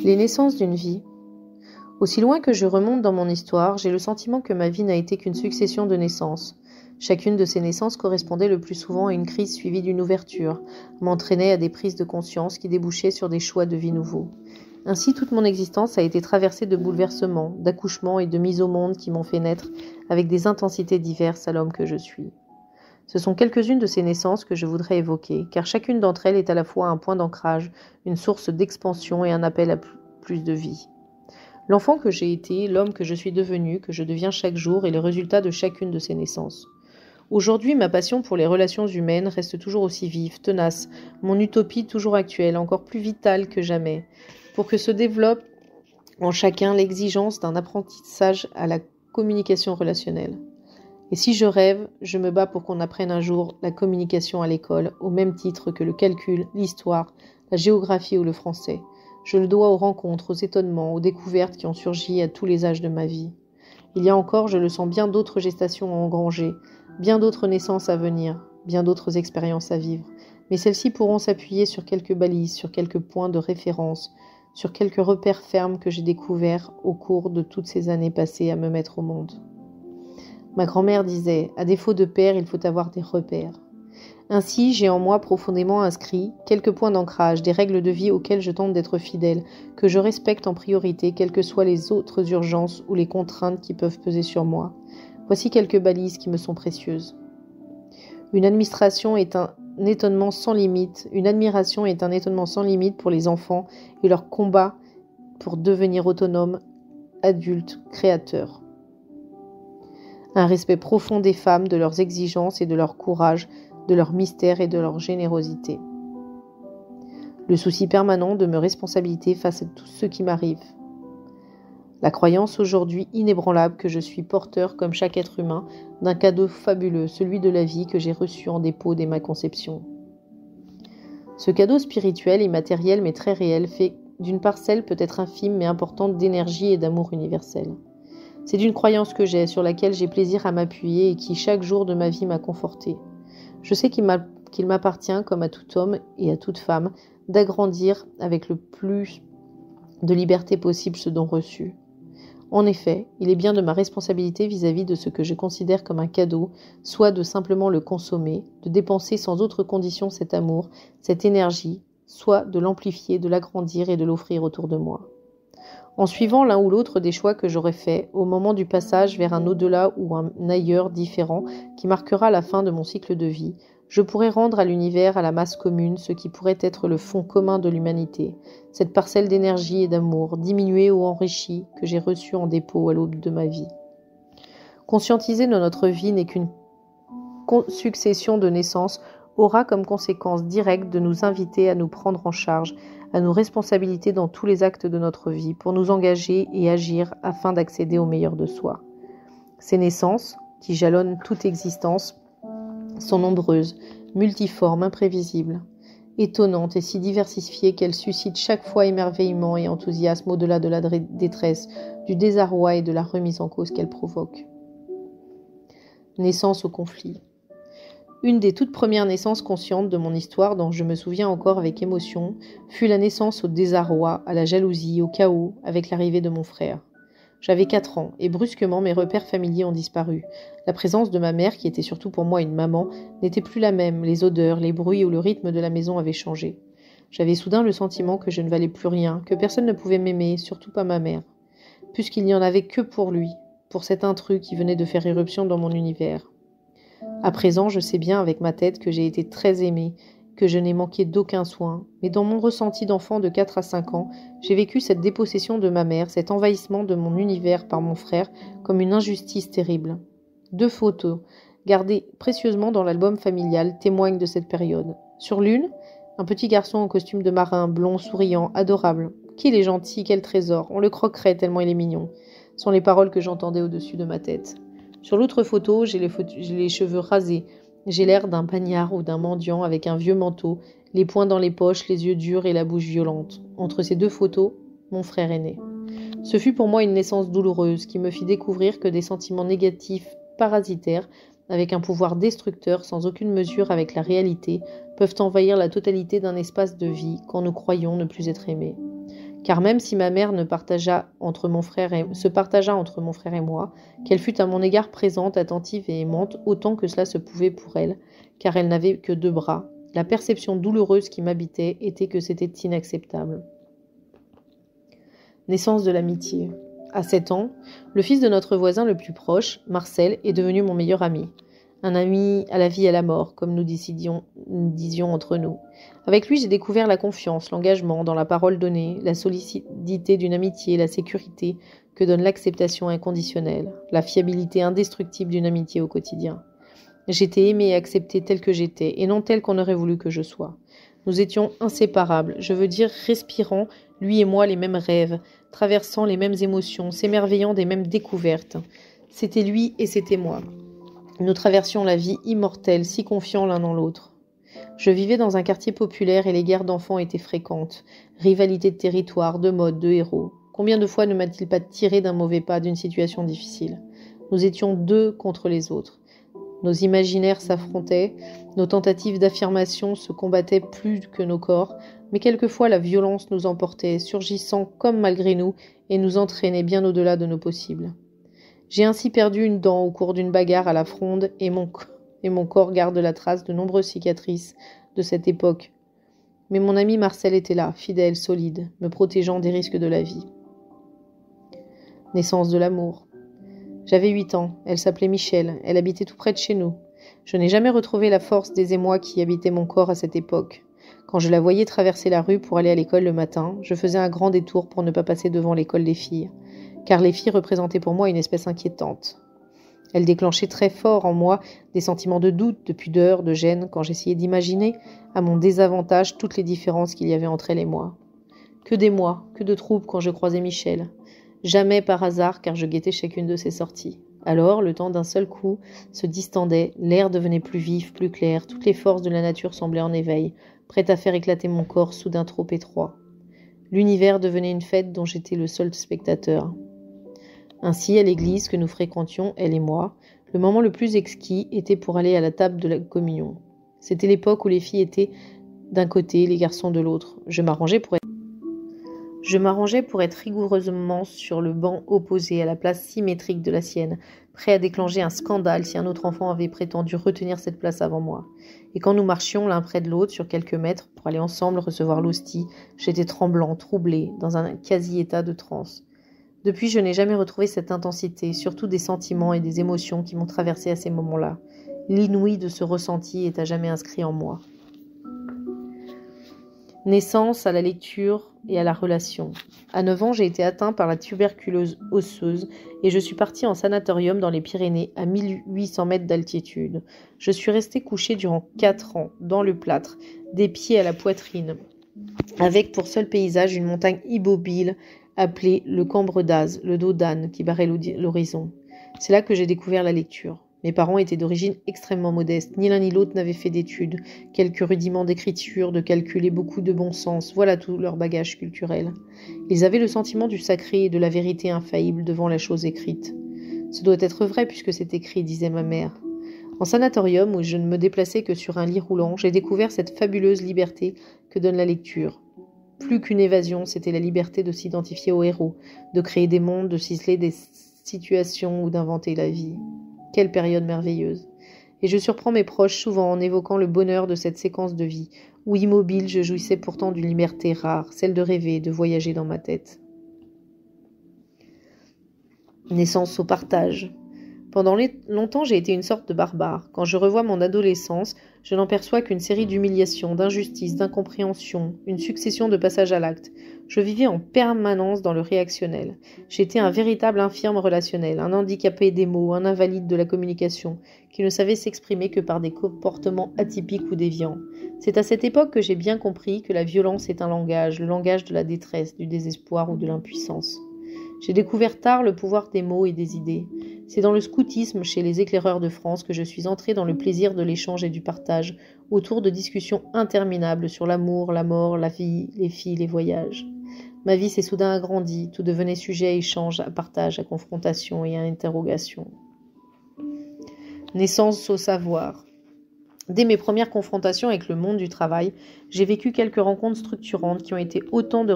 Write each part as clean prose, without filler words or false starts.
Les naissances d'une vie. Aussi loin que je remonte dans mon histoire, j'ai le sentiment que ma vie n'a été qu'une succession de naissances. Chacune de ces naissances correspondait le plus souvent à une crise suivie d'une ouverture, m'entraînait à des prises de conscience qui débouchaient sur des choix de vie nouveaux. Ainsi, toute mon existence a été traversée de bouleversements, d'accouchements et de mises au monde qui m'ont fait naître avec des intensités diverses à l'homme que je suis. Ce sont quelques-unes de ces naissances que je voudrais évoquer, car chacune d'entre elles est à la fois un point d'ancrage, une source d'expansion et un appel à plus de vie. L'enfant que j'ai été, l'homme que je suis devenu, que je deviens chaque jour, est le résultat de chacune de ces naissances. Aujourd'hui, ma passion pour les relations humaines reste toujours aussi vive, tenace, mon utopie toujours actuelle, encore plus vitale que jamais, pour que se développe en chacun l'exigence d'un apprentissage à la communication relationnelle. Et si je rêve, je me bats pour qu'on apprenne un jour la communication à l'école, au même titre que le calcul, l'histoire, la géographie ou le français. Je le dois aux rencontres, aux étonnements, aux découvertes qui ont surgi à tous les âges de ma vie. Il y a encore, je le sens, bien d'autres gestations à engranger, bien d'autres naissances à venir, bien d'autres expériences à vivre. Mais celles-ci pourront s'appuyer sur quelques balises, sur quelques points de référence, sur quelques repères fermes que j'ai découverts au cours de toutes ces années passées à me mettre au monde. Ma grand-mère disait, à défaut de père, il faut avoir des repères. Ainsi, j'ai en moi profondément inscrit quelques points d'ancrage, des règles de vie auxquelles je tente d'être fidèle, que je respecte en priorité, quelles que soient les autres urgences ou les contraintes qui peuvent peser sur moi. Voici quelques balises qui me sont précieuses. Une admiration est un étonnement sans limite pour les enfants et leur combat pour devenir autonomes, adultes, créateurs. Un respect profond des femmes, de leurs exigences et de leur courage, de leur mystère et de leur générosité. Le souci permanent de me responsabiliser face à tout ce qui m'arrive. La croyance aujourd'hui inébranlable que je suis porteur, comme chaque être humain, d'un cadeau fabuleux, celui de la vie que j'ai reçu en dépôt dès ma conception. Ce cadeau spirituel, immatériel mais très réel, fait d'une parcelle peut-être infime mais importante d'énergie et d'amour universel. C'est une croyance que j'ai, sur laquelle j'ai plaisir à m'appuyer et qui, chaque jour de ma vie, m'a confortée. Je sais qu'il m'appartient, comme à tout homme et à toute femme, d'agrandir avec le plus de liberté possible ce don reçu. En effet, il est bien de ma responsabilité vis-à-vis de ce que je considère comme un cadeau, soit de simplement le consommer, de dépenser sans autre condition cet amour, cette énergie, soit de l'amplifier, de l'agrandir et de l'offrir autour de moi. En suivant l'un ou l'autre des choix que j'aurai faits, au moment du passage vers un au-delà ou un ailleurs différent qui marquera la fin de mon cycle de vie, je pourrai rendre à l'univers, à la masse commune, ce qui pourrait être le fond commun de l'humanité, cette parcelle d'énergie et d'amour, diminuée ou enrichie, que j'ai reçue en dépôt à l'aube de ma vie. Conscientiser de notre vie n'est qu'une succession de naissances aura comme conséquence directe de nous inviter à nous prendre en charge, à nos responsabilités dans tous les actes de notre vie, pour nous engager et agir afin d'accéder au meilleur de soi. Ces naissances, qui jalonnent toute existence, sont nombreuses, multiformes, imprévisibles, étonnantes et si diversifiées qu'elles suscitent chaque fois émerveillement et enthousiasme au-delà de la détresse, du désarroi et de la remise en cause qu'elles provoquent. Naissance au conflit. Une des toutes premières naissances conscientes de mon histoire, dont je me souviens encore avec émotion, fut la naissance au désarroi, à la jalousie, au chaos, avec l'arrivée de mon frère. J'avais 4 ans, et brusquement mes repères familiers ont disparu. La présence de ma mère, qui était surtout pour moi une maman, n'était plus la même, les odeurs, les bruits ou le rythme de la maison avaient changé. J'avais soudain le sentiment que je ne valais plus rien, que personne ne pouvait m'aimer, surtout pas ma mère, puisqu'il n'y en avait que pour lui, pour cet intrus qui venait de faire irruption dans mon univers. À présent, je sais bien avec ma tête que j'ai été très aimée, que je n'ai manqué d'aucun soin, mais dans mon ressenti d'enfant de 4 à 5 ans, j'ai vécu cette dépossession de ma mère, cet envahissement de mon univers par mon frère, comme une injustice terrible. 2 photos, gardées précieusement dans l'album familial, témoignent de cette période. Sur l'une, un petit garçon en costume de marin, blond, souriant, adorable. Qu'il est gentil, quel trésor, on le croquerait tellement il est mignon, sont les paroles que j'entendais au-dessus de ma tête. Sur l'autre photo, j'ai les cheveux rasés. J'ai l'air d'un pagnard ou d'un mendiant avec un vieux manteau, les poings dans les poches, les yeux durs et la bouche violente. Entre ces 2 photos, mon frère est né. Ce fut pour moi une naissance douloureuse qui me fit découvrir que des sentiments négatifs parasitaires, avec un pouvoir destructeur sans aucune mesure avec la réalité, peuvent envahir la totalité d'un espace de vie quand nous croyons ne plus être aimés. Car même si ma mère se partagea entre mon frère et moi, qu'elle fût à mon égard présente, attentive et aimante, autant que cela se pouvait pour elle, car elle n'avait que 2 bras, la perception douloureuse qui m'habitait était que c'était inacceptable. Naissance de l'amitié. À 7 ans, le fils de notre voisin le plus proche, Marcel, est devenu mon meilleur ami. Un ami à la vie et à la mort, comme nous disions entre nous. Avec lui, j'ai découvert la confiance, l'engagement dans la parole donnée, la solidité d'une amitié, la sécurité que donne l'acceptation inconditionnelle, la fiabilité indestructible d'une amitié au quotidien. J'étais aimée et acceptée telle que j'étais, et non telle qu'on aurait voulu que je sois. Nous étions inséparables, je veux dire respirant, lui et moi, les mêmes rêves, traversant les mêmes émotions, s'émerveillant des mêmes découvertes. C'était lui et c'était moi. Nous traversions la vie immortelle, si confiants l'un dans l'autre. Je vivais dans un quartier populaire et les guerres d'enfants étaient fréquentes. Rivalité de territoire, de mode, de héros. Combien de fois ne m'a-t-il pas tiré d'un mauvais pas, d'une situation difficile ? Nous étions 2 contre les autres. Nos imaginaires s'affrontaient, nos tentatives d'affirmation se combattaient plus que nos corps, mais quelquefois la violence nous emportait, surgissant comme malgré nous, et nous entraînait bien au-delà de nos possibles. J'ai ainsi perdu une dent au cours d'une bagarre à la fronde, et mon corps garde la trace de nombreuses cicatrices de cette époque. Mais mon ami Marcel était là, fidèle, solide, me protégeant des risques de la vie. Naissance de l'amour. J'avais 8 ans, elle s'appelait Michel, elle habitait tout près de chez nous. Je n'ai jamais retrouvé la force des émois qui habitaient mon corps à cette époque. Quand je la voyais traverser la rue pour aller à l'école le matin, je faisais un grand détour pour ne pas passer devant l'école des filles, car les filles représentaient pour moi une espèce inquiétante. Elle déclenchait très fort en moi des sentiments de doute, de pudeur, de gêne, quand j'essayais d'imaginer, à mon désavantage, toutes les différences qu'il y avait entre elle et moi. Que d'émoi, que de troubles quand je croisais Michel. Jamais par hasard, car je guettais chacune de ses sorties. Alors, le temps d'un seul coup se distendait, l'air devenait plus vif, plus clair, toutes les forces de la nature semblaient en éveil, prêtes à faire éclater mon corps soudain trop étroit. L'univers devenait une fête dont j'étais le seul spectateur. Ainsi, à l'église que nous fréquentions, elle et moi, le moment le plus exquis était pour aller à la table de la communion. C'était l'époque où les filles étaient d'un côté, les garçons de l'autre. Je m'arrangeais pour être rigoureusement sur le banc opposé à la place symétrique de la sienne, prêt à déclencher un scandale si un autre enfant avait prétendu retenir cette place avant moi. Et quand nous marchions l'un près de l'autre sur quelques mètres pour aller ensemble recevoir l'hostie, j'étais tremblant, troublé, dans un quasi-état de transe. Depuis, je n'ai jamais retrouvé cette intensité, surtout des sentiments et des émotions qui m'ont traversé à ces moments-là. L'inouï de ce ressenti est à jamais inscrit en moi. Naissance à la lecture et à la relation. À 9 ans, j'ai été atteint par la tuberculose osseuse et je suis parti en sanatorium dans les Pyrénées à 1800 mètres d'altitude. Je suis resté couché durant 4 ans, dans le plâtre, des pieds à la poitrine, avec pour seul paysage une montagne immobile appelée le Cambre d'Az, le dos d'âne qui barrait l'horizon. C'est là que j'ai découvert la lecture. Mes parents étaient d'origine extrêmement modeste, ni l'un ni l'autre n'avaient fait d'études, quelques rudiments d'écriture, de calcul et beaucoup de bon sens, voilà tout leur bagage culturel. Ils avaient le sentiment du sacré et de la vérité infaillible devant la chose écrite. Ce doit être vrai puisque c'est écrit, disait ma mère. En sanatorium, où je ne me déplaçais que sur un lit roulant, j'ai découvert cette fabuleuse liberté que donne la lecture. Plus qu'une évasion, c'était la liberté de s'identifier aux héros, de créer des mondes, de ciseler des situations ou d'inventer la vie. Quelle période merveilleuse. Et je surprends mes proches souvent en évoquant le bonheur de cette séquence de vie, où immobile je jouissais pourtant d'une liberté rare, celle de rêver, de voyager dans ma tête. Naissance au partage. Pendant longtemps, j'ai été une sorte de barbare. Quand je revois mon adolescence, je n'en perçois qu'une série d'humiliations, d'injustices, d'incompréhensions, une succession de passages à l'acte. Je vivais en permanence dans le réactionnel. J'étais un véritable infirme relationnel, un handicapé des mots, un invalide de la communication, qui ne savait s'exprimer que par des comportements atypiques ou déviants. C'est à cette époque que j'ai bien compris que la violence est un langage, le langage de la détresse, du désespoir ou de l'impuissance. J'ai découvert tard le pouvoir des mots et des idées. C'est dans le scoutisme chez les éclaireurs de France que je suis entrée dans le plaisir de l'échange et du partage, autour de discussions interminables sur l'amour, la mort, la vie, les filles, les voyages. Ma vie s'est soudain agrandie, tout devenait sujet à échange, à partage, à confrontation et à interrogation. Naissance au savoir. Dès mes premières confrontations avec le monde du travail, j'ai vécu quelques rencontres structurantes qui ont été autant de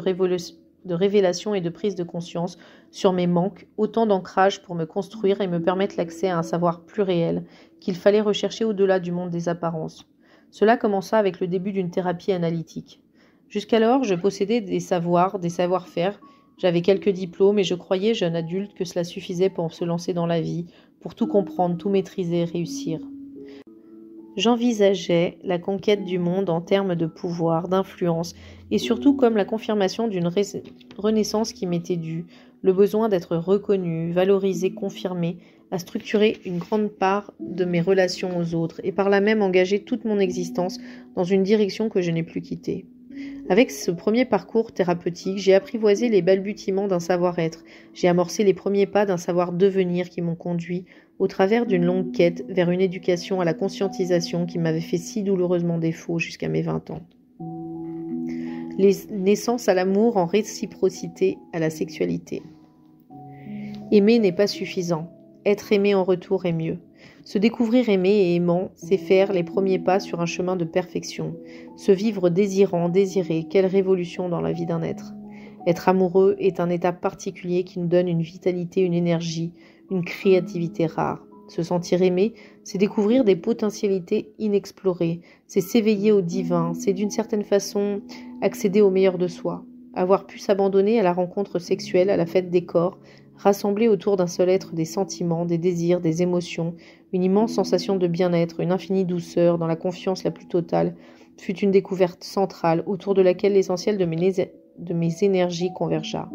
de révélation et de prise de conscience sur mes manques, autant d'ancrage pour me construire et me permettre l'accès à un savoir plus réel, qu'il fallait rechercher au-delà du monde des apparences. Cela commença avec le début d'une thérapie analytique. Jusqu'alors, je possédais des savoirs, des savoir-faire, j'avais quelques diplômes et je croyais, jeune adulte, que cela suffisait pour se lancer dans la vie, pour tout comprendre, tout maîtriser, réussir. J'envisageais la conquête du monde en termes de pouvoir, d'influence, et surtout comme la confirmation d'une renaissance qui m'était due, le besoin d'être reconnu, valorisé, confirmé, à structurer une grande part de mes relations aux autres, et par là même engager toute mon existence dans une direction que je n'ai plus quittée. Avec ce premier parcours thérapeutique, j'ai apprivoisé les balbutiements d'un savoir-être, j'ai amorcé les premiers pas d'un savoir-devenir qui m'ont conduit, au travers d'une longue quête, vers une éducation à la conscientisation qui m'avait fait si douloureusement défaut jusqu'à mes 20 ans. Les naissances à l'amour en réciprocité à la sexualité. Aimer n'est pas suffisant. Être aimé en retour est mieux. Se découvrir aimé et aimant, c'est faire les premiers pas sur un chemin de perfection. Se vivre désirant, désiré, quelle révolution dans la vie d'un être. Être amoureux est un état particulier qui nous donne une vitalité, une énergie, une créativité rare. Se sentir aimé, c'est découvrir des potentialités inexplorées, c'est s'éveiller au divin, c'est d'une certaine façon accéder au meilleur de soi. Avoir pu s'abandonner à la rencontre sexuelle, à la fête des corps, rassembler autour d'un seul être des sentiments, des désirs, des émotions, une immense sensation de bien-être, une infinie douceur, dans la confiance la plus totale, fut une découverte centrale autour de laquelle l'essentiel de mes énergies convergea.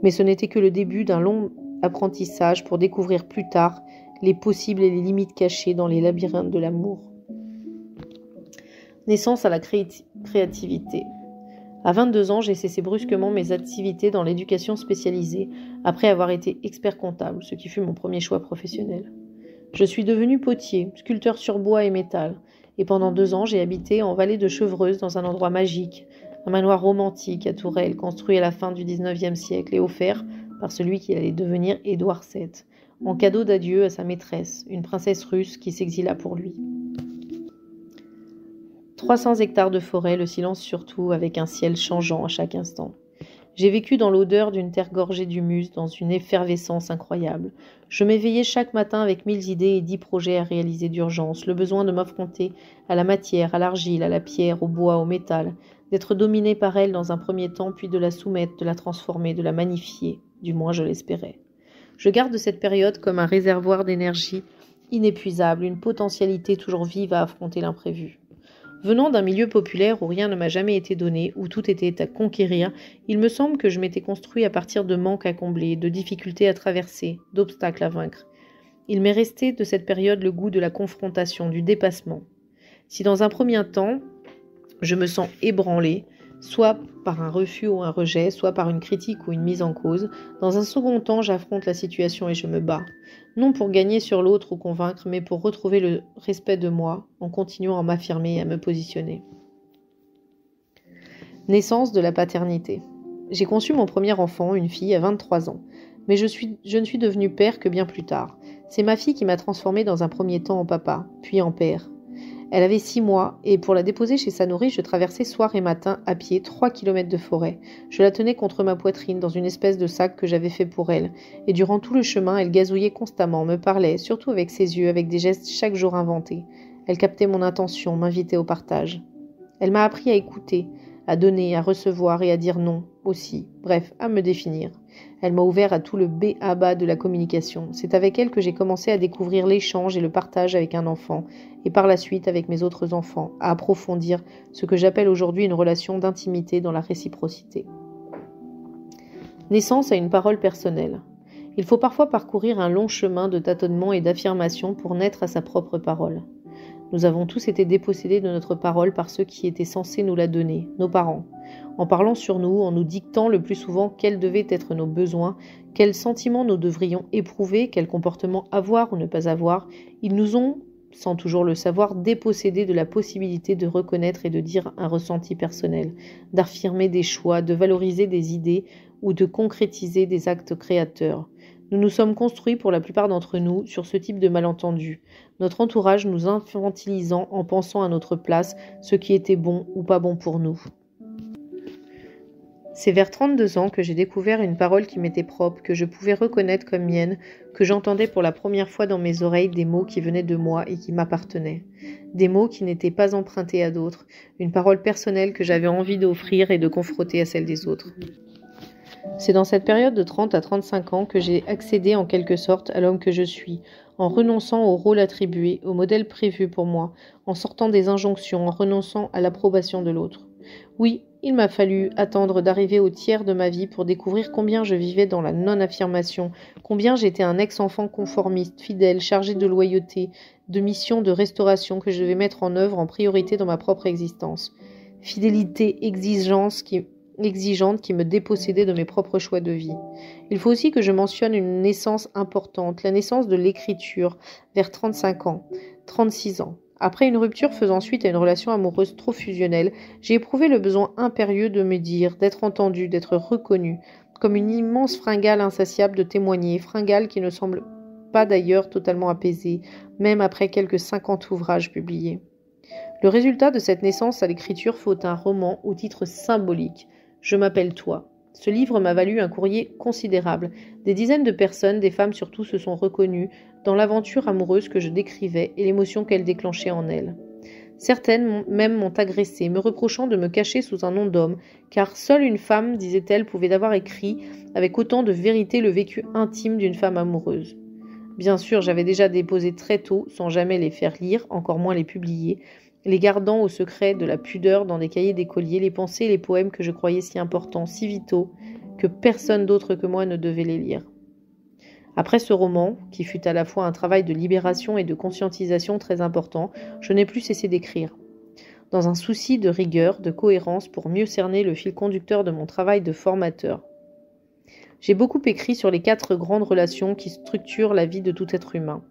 Mais ce n'était que le début d'un long apprentissage pour découvrir plus tard les possibles et les limites cachées dans les labyrinthes de l'amour. Naissance à la créativité. À 22 ans, j'ai cessé brusquement mes activités dans l'éducation spécialisée, après avoir été expert comptable, ce qui fut mon premier choix professionnel. Je suis devenu potier, sculpteur sur bois et métal, et pendant 2 ans, j'ai habité en vallée de Chevreuse dans un endroit magique, un manoir romantique à Tourelle, construit à la fin du XIXe siècle et offert par celui qui allait devenir Édouard VII, en cadeau d'adieu à sa maîtresse, une princesse russe qui s'exila pour lui. 300 hectares de forêt, le silence surtout, avec un ciel changeant à chaque instant. J'ai vécu dans l'odeur d'une terre gorgée d'humus, dans une effervescence incroyable. Je m'éveillais chaque matin avec 1000 idées et 10 projets à réaliser d'urgence, le besoin de m'affronter à la matière, à l'argile, à la pierre, au bois, au métal, d'être dominé par elle dans un premier temps, puis de la soumettre, de la transformer, de la magnifier, du moins je l'espérais. Je garde cette période comme un réservoir d'énergie inépuisable, une potentialité toujours vive à affronter l'imprévu. Venant d'un milieu populaire où rien ne m'a jamais été donné, où tout était à conquérir, il me semble que je m'étais construit à partir de manques à combler, de difficultés à traverser, d'obstacles à vaincre. Il m'est resté de cette période le goût de la confrontation, du dépassement. Si dans un premier temps, je me sens ébranlé, soit par un refus ou un rejet, soit par une critique ou une mise en cause, dans un second temps, j'affronte la situation et je me bats. Non pour gagner sur l'autre ou convaincre, mais pour retrouver le respect de moi, en continuant à m'affirmer et à me positionner. Naissance de la paternité. J'ai conçu mon premier enfant, une fille, à 23 ans. Mais je ne suis devenu père que bien plus tard. C'est ma fille qui m'a transformé dans un premier temps en papa, puis en père. Elle avait 6 mois, et pour la déposer chez sa nourrice, je traversais soir et matin, à pied, 3 kilomètres de forêt. Je la tenais contre ma poitrine, dans une espèce de sac que j'avais fait pour elle, et durant tout le chemin, elle gazouillait constamment, me parlait, surtout avec ses yeux, avec des gestes chaque jour inventés. Elle captait mon intention, m'invitait au partage. Elle m'a appris à écouter, à donner, à recevoir et à dire non, aussi, bref, à me définir. Elle m'a ouvert à tout le b.a.-ba de la communication. C'est avec elle que j'ai commencé à découvrir l'échange et le partage avec un enfant, et par la suite avec mes autres enfants, à approfondir ce que j'appelle aujourd'hui une relation d'intimité dans la réciprocité. Naissance à une parole personnelle. Il faut parfois parcourir un long chemin de tâtonnement et d'affirmation pour naître à sa propre parole. Nous avons tous été dépossédés de notre parole par ceux qui étaient censés nous la donner, nos parents. En parlant sur nous, en nous dictant le plus souvent quels devaient être nos besoins, quels sentiments nous devrions éprouver, quels comportements avoir ou ne pas avoir, ils nous ont, sans toujours le savoir, dépossédés de la possibilité de reconnaître et de dire un ressenti personnel, d'affirmer des choix, de valoriser des idées ou de concrétiser des actes créateurs. Nous nous sommes construits pour la plupart d'entre nous sur ce type de malentendu, notre entourage nous infantilisant en pensant à notre place ce qui était bon ou pas bon pour nous. C'est vers 32 ans que j'ai découvert une parole qui m'était propre, que je pouvais reconnaître comme mienne, que j'entendais pour la première fois dans mes oreilles des mots qui venaient de moi et qui m'appartenaient. Des mots qui n'étaient pas empruntés à d'autres, une parole personnelle que j'avais envie d'offrir et de confronter à celle des autres. C'est dans cette période de 30 à 35 ans que j'ai accédé en quelque sorte à l'homme que je suis, en renonçant au rôle attribué, au modèle prévu pour moi, en sortant des injonctions, en renonçant à l'approbation de l'autre. Oui, il m'a fallu attendre d'arriver au tiers de ma vie pour découvrir combien je vivais dans la non-affirmation, combien j'étais un ex-enfant conformiste, fidèle, chargé de loyauté, de mission de restauration que je devais mettre en œuvre en priorité dans ma propre existence. Fidélité, exigente qui me dépossédait de mes propres choix de vie. Il faut aussi que je mentionne une naissance importante, la naissance de l'écriture, vers 35 ans, 36 ans. Après une rupture faisant suite à une relation amoureuse trop fusionnelle, j'ai éprouvé le besoin impérieux de me dire, d'être entendu, d'être reconnu, comme une immense fringale insatiable de témoigner, fringale qui ne semble pas d'ailleurs totalement apaisée, même après quelques 50 ouvrages publiés. Le résultat de cette naissance à l'écriture fut un roman au titre symbolique, Je m'appelle toi. Ce livre m'a valu un courrier considérable. Des dizaines de personnes, des femmes surtout, se sont reconnues dans l'aventure amoureuse que je décrivais et l'émotion qu'elle déclenchait en elles. Certaines même m'ont agressée, me reprochant de me cacher sous un nom d'homme, car seule une femme, disait-elle, pouvait avoir écrit avec autant de vérité le vécu intime d'une femme amoureuse. Bien sûr, j'avais déjà déposé très tôt, sans jamais les faire lire, encore moins les publier, les gardant au secret de la pudeur dans des cahiers d'écoliers, les pensées et les poèmes que je croyais si importants, si vitaux, que personne d'autre que moi ne devait les lire. Après ce roman, qui fut à la fois un travail de libération et de conscientisation très important, je n'ai plus cessé d'écrire. Dans un souci de rigueur, de cohérence, pour mieux cerner le fil conducteur de mon travail de formateur. J'ai beaucoup écrit sur les 4 grandes relations qui structurent la vie de tout être humain.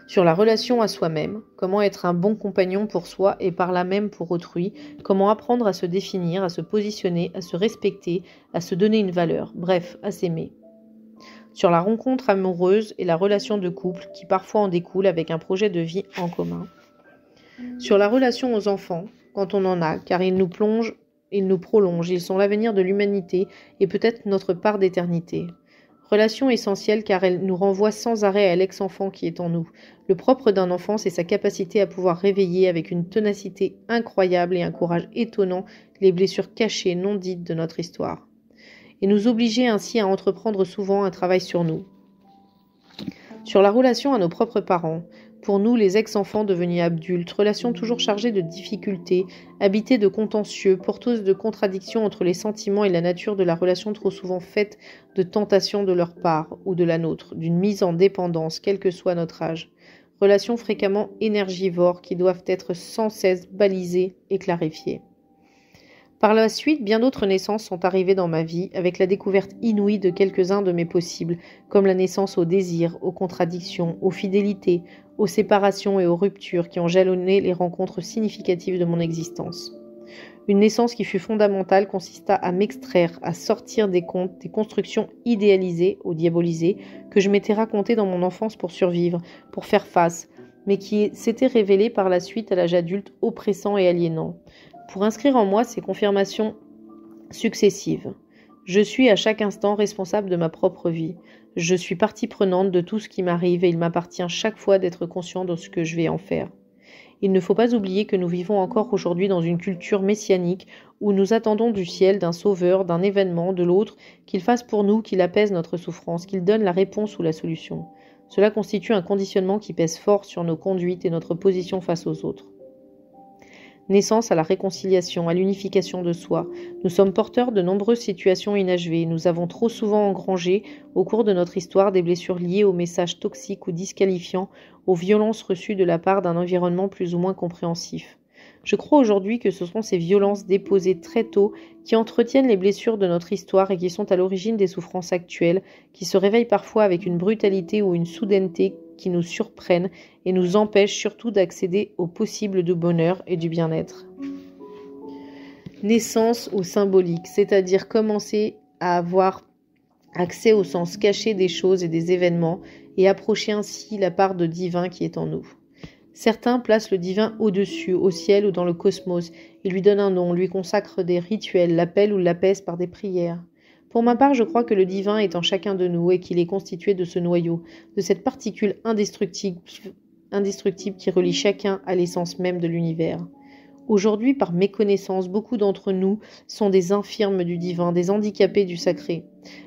Sur la relation à soi-même, comment être un bon compagnon pour soi et par là même pour autrui, comment apprendre à se définir, à se positionner, à se respecter, à se donner une valeur, bref, à s'aimer. Sur la rencontre amoureuse et la relation de couple qui parfois en découle avec un projet de vie en commun. Sur la relation aux enfants, quand on en a, car ils nous prolongent, ils sont l'avenir de l'humanité et peut-être notre part d'éternité. Relation essentielle car elle nous renvoie sans arrêt à l'ex-enfant qui est en nous. Le propre d'un enfant, c'est sa capacité à pouvoir réveiller avec une ténacité incroyable et un courage étonnant les blessures cachées, non dites de notre histoire. Et nous obliger ainsi à entreprendre souvent un travail sur nous. Sur la relation à nos propres parents, pour nous les ex-enfants devenus adultes, relation toujours chargée de difficultés, habitée de contentieux, porteuse de contradictions entre les sentiments et la nature de la relation trop souvent faite de tentations de leur part ou de la nôtre, d'une mise en dépendance, quel que soit notre âge. Relations fréquemment énergivores qui doivent être sans cesse balisées et clarifiées. Par la suite, bien d'autres naissances sont arrivées dans ma vie, avec la découverte inouïe de quelques-uns de mes possibles, comme la naissance aux désirs, aux contradictions, aux fidélités, aux séparations et aux ruptures qui ont jalonné les rencontres significatives de mon existence. Une naissance qui fut fondamentale consista à m'extraire, à sortir des contes, des constructions idéalisées ou diabolisées que je m'étais racontées dans mon enfance pour survivre, pour faire face, mais qui s'étaient révélées par la suite à l'âge adulte oppressant et aliénant. Pour inscrire en moi ces confirmations successives. Je suis à chaque instant responsable de ma propre vie. Je suis partie prenante de tout ce qui m'arrive et il m'appartient chaque fois d'être conscient de ce que je vais en faire. Il ne faut pas oublier que nous vivons encore aujourd'hui dans une culture messianique où nous attendons du ciel, d'un sauveur, d'un événement, de l'autre, qu'il fasse pour nous, qu'il apaise notre souffrance, qu'il donne la réponse ou la solution. Cela constitue un conditionnement qui pèse fort sur nos conduites et notre position face aux autres. Naissance à la réconciliation, à l'unification de soi. Nous sommes porteurs de nombreuses situations inachevées. Nous avons trop souvent engrangé, au cours de notre histoire, des blessures liées aux messages toxiques ou disqualifiants, aux violences reçues de la part d'un environnement plus ou moins compréhensif. Je crois aujourd'hui que ce sont ces violences déposées très tôt qui entretiennent les blessures de notre histoire et qui sont à l'origine des souffrances actuelles, qui se réveillent parfois avec une brutalité ou une soudaineté qui nous surprennent et nous empêchent surtout d'accéder au possible du bonheur et du bien-être. Naissance au symbolique, c'est-à-dire commencer à avoir accès au sens caché des choses et des événements et approcher ainsi la part de divin qui est en nous. Certains placent le divin au-dessus, au ciel ou dans le cosmos. Ils lui donnent un nom, lui consacrent des rituels, l'appellent ou l'apaisent par des prières. Pour ma part, je crois que le divin est en chacun de nous et qu'il est constitué de ce noyau, de cette particule indestructible qui relie chacun à l'essence même de l'univers. Aujourd'hui, par méconnaissance, beaucoup d'entre nous sont des infirmes du divin, des handicapés du sacré.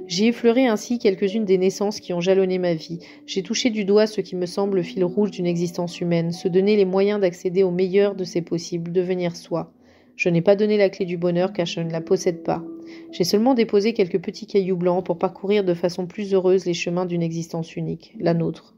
J'ai effleuré ainsi quelques-unes des naissances qui ont jalonné ma vie. J'ai touché du doigt ce qui me semble le fil rouge d'une existence humaine, se donner les moyens d'accéder au meilleur de ses possibles, devenir soi. Je n'ai pas donné la clé du bonheur car je ne la possède pas. J'ai seulement déposé quelques petits cailloux blancs pour parcourir de façon plus heureuse les chemins d'une existence unique, la nôtre.